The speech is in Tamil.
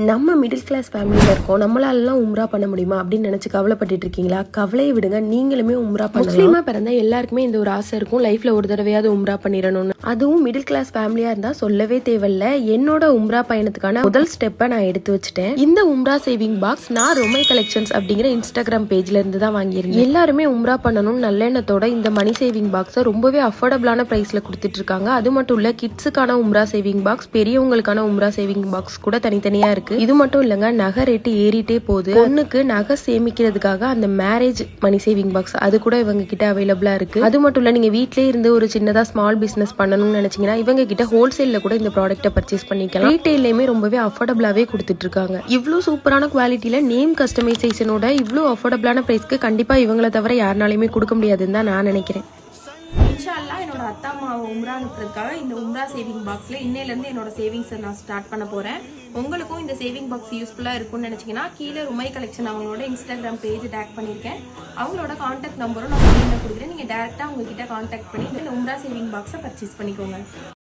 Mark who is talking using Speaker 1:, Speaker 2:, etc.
Speaker 1: நம்ம மிடில் கிளாஸ் ஃபேமிலியில் இருக்கோம், நம்மளாலலாம் உம்ரா பண்ண முடியுமா அப்படின்னு நினச்சி கவலைப்பட்டு இருக்கீங்களா? கவலையை விடுங்க, நீங்களுமே உம்ரா பண்ணலாம். முஸ்லீமா பிறந்த எல்லாருக்குமே இந்த ஒரு ஆசை இருக்கும், லைஃப்ல ஒரு தடவையாவது உம்ரா பண்ணிடணும்னு. அதுவும் மிடில் கிளாஸ் ஃபேமிலியா இருந்தா சொல்லவே தேவையில்ல. என்னோட உம்ரா பயணத்துக்கான முதல் ஸ்டெப்பை நான் எடுத்து வச்சுட்டேன். இந்த உம்ரா சேவிங் பாக்ஸ் நான் ரொமை கலெக்ஷன்ஸ் அப்படிங்கிற இன்ஸ்டாகிராம் பேஜ்ல இருந்து தான் வாங்கியிருந்தேன். எல்லாருமே உம்ரா பண்ணணும் நல்லெண்ணத்தோட இந்த மணி சேவிங் பாக்ஸை ரொம்பவே அஃபோர்டபுளான பிரைஸ்ல கொடுத்துட்டு இருக்காங்க. அது மட்டும் இல்ல, கிட்ஸுக்கான உம்ரா சேவிங் பாக்ஸ், பெரியவங்களுக்கான உம்ரா சேவிங் பாக்ஸ் கூட தனித்தனியா இருக்கு. இது மட்டும் இல்லங்க, நகை ரேட்டு ஏறிட்டே போகுது. பொண்ணுக்கு நகை சேமிக்கிறதுக்காக அந்த மேரேஜ் மணி சேவிங் பாக்ஸ் அது கூட இவங்க கிட்ட அவைலபிளா இருக்கு. அது மட்டும் இல்ல, நீங்க வீட்லயே இருந்து ஒரு சின்னதா ஸ்மால் பிசினஸ் பண்ணணும்னு நினைச்சீங்கன்னா இவங்க கிட்ட ஹோல்சேல்ல கூட இந்த ப்ராடக்ட்டை பர்ச்சேஸ் பண்ணிக்கலாம். ரீட்டைல்லயுமே ரொம்பவே அஃபோர்டபுளாவே கொடுத்துட்டு இருக்காங்க. இவ்வளவு சூப்பரான குவாலிட்டியில நேம் கஸ்டமைசேஷனோட இவ்வளவு அஃபோர்டபுளான பிரைஸ்க்கு கண்டிப்பா இவங்களை தவிர யாருனாலுமே கொடுக்க முடியாதுன்னு தான் நான் நினைக்கிறேன்.
Speaker 2: இன்ஷால்லா என்னோட அத்தா அம்மாவை உம்ரா அனுப்புறதுக்காக இந்த உம்ரா சேவிங் பாக்ஸில் இன்னையிலேருந்து என்னோட சேவிங்ஸை நான் ஸ்டார்ட் பண்ண போகிறேன். உங்களுக்கும் இந்த சேவிங் பாக்ஸ் யூஸ்ஃபுல்லாக இருக்கும்னு நினச்சிங்கன்னா கீழே ருமை கலெக்ஷன் அவங்களோட இன்ஸ்டாகிராம் பேஜ் டேக் பண்ணியிருக்கேன். அவங்களோட கான்டாக்ட் நம்பரும் நான் ஸ்க்ரீனில் கொடுக்குறேன். நீங்கள் டேரெக்டாக உங்ககிட்ட கான்டாக்ட் பண்ணி இந்த உம்ரா சேவிங் பாக்ஸை பர்ச்சேஸ் பண்ணிக்கோங்க.